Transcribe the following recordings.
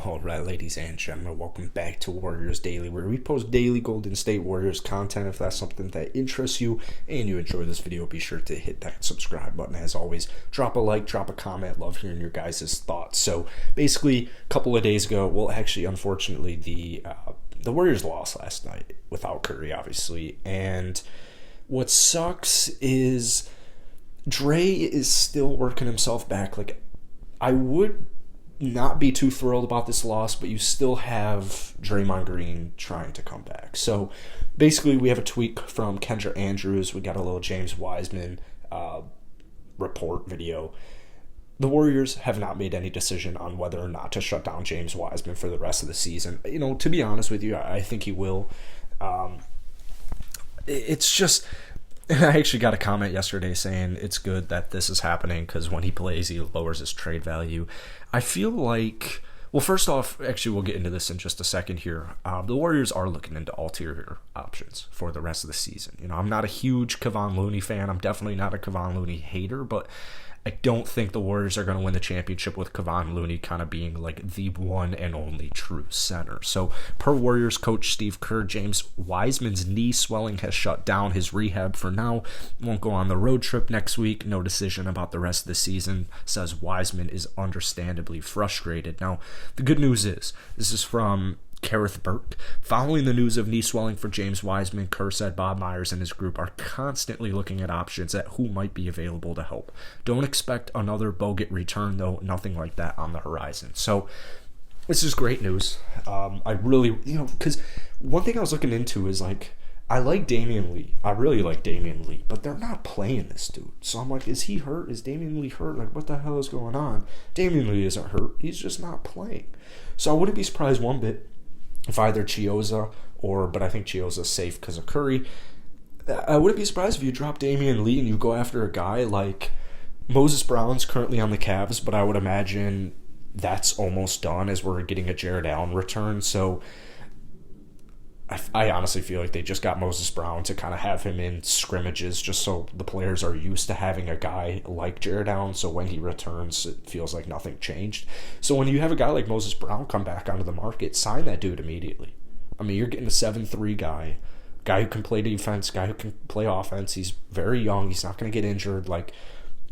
All right, ladies and gentlemen, welcome back to Warriors Daily, where we post daily Golden State Warriors content. If that's something that interests you and you enjoy this video, be sure to hit that subscribe button. As always, drop a like, drop a comment. Love hearing your guys' thoughts. So basically, a couple of days ago, well, actually, unfortunately, the Warriors lost last night without Curry, obviously. And what sucks is Dre is still working himself back. Like, I would not be too thrilled about this loss, but you still have Draymond Green trying to come back. So basically, we have a tweet from Kendra Andrews. We got a little James Wiseman report video. The Warriors have not made any decision on whether or not to shut down James Wiseman for the rest of the season. You know, to be honest with you, I think he will. It's just, I actually got a comment yesterday saying it's good that this is happening because when he plays, he lowers his trade value. I feel like, well, first off, actually, we'll get into this in just a second here. The Warriors are looking into ulterior options for the rest of the season. You know, I'm not a huge Kevon Looney fan. I'm definitely not a Kevon Looney hater, but I don't think the Warriors are going to win the championship with Kevon Looney kind of being like the one and only true center. So per Warriors coach Steve Kerr, James Wiseman's knee swelling has shut down his rehab for now. Won't go on the road trip next week. No decision about the rest of the season. Says Wiseman is understandably frustrated. Now, the good news is, this is from Kareth Burke. Following the news of knee swelling for James Wiseman, Kerr said Bob Myers and his group are constantly looking at options at who might be available to help. Don't expect another Bogut return, though. Nothing like that on the horizon. So this is great news. I really, because one thing I was looking into is like, I like Damian Lee. I really like Damian Lee, but they're not playing this dude. So I'm like, is he hurt? Is Damian Lee hurt? Like, what the hell is going on? Damian Lee isn't hurt. He's just not playing. So I wouldn't be surprised one bit if either Chiozza but I think Chiozza's safe because of Curry. I wouldn't be surprised if you drop Damian Lee and you go after a guy like Moses Brown's currently on the Cavs, but I would imagine that's almost done as we're getting a Jared Allen return. So I honestly feel like they just got Moses Brown to kind of have him in scrimmages just so the players are used to having a guy like Jared Allen, so when he returns, it feels like nothing changed. So when you have a guy like Moses Brown come back onto the market, sign that dude immediately. I mean, you're getting a 7'3" guy who can play defense, guy who can play offense. He's very young. He's not going to get injured. Like,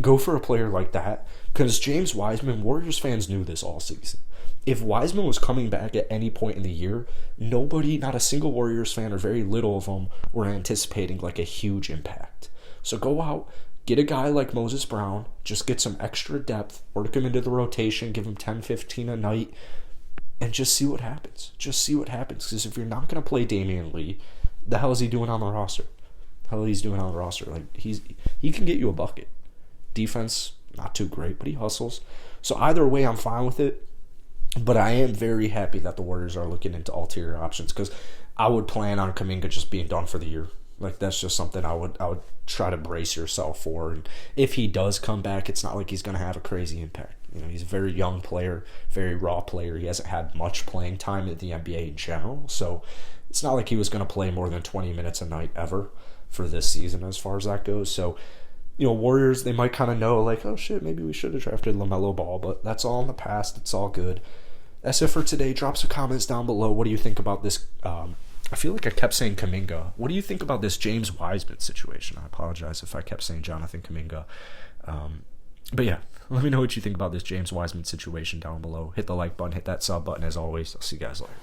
go for a player like that. Because James Wiseman, Warriors fans knew this all season. If Wiseman was coming back at any point in the year, nobody, not a single Warriors fan or very little of them, were anticipating like a huge impact. So go out, get a guy like Moses Brown, just get some extra depth, work him into the rotation, give him 10, 15 a night, and just see what happens. Just see what happens. Because if you're not going to play Damian Lee, the hell is he doing on the roster? Like, he can get you a bucket. Defense, not too great, but he hustles. So either way, I'm fine with it. But I am very happy that the Warriors are looking into ulterior options because I would plan on Kuminga just being done for the year. Like, that's just something I would try to brace yourself for. And if he does come back, it's not like he's going to have a crazy impact. You know, he's a very young player, very raw player. He hasn't had much playing time at the NBA in general. So it's not like he was going to play more than 20 minutes a night ever for this season as far as that goes. So, Warriors, they might kind of know, like, oh, shit, maybe we should have drafted LaMelo Ball, but that's all in the past. It's all good. That's it for today. Drop some comments down below. What do you think about this? I feel like I kept saying Kuminga. What do you think about this James Wiseman situation? I apologize if I kept saying Jonathan Kuminga. But yeah, let me know what you think about this James Wiseman situation down below. Hit the like button, hit that sub button as always. I'll see you guys later.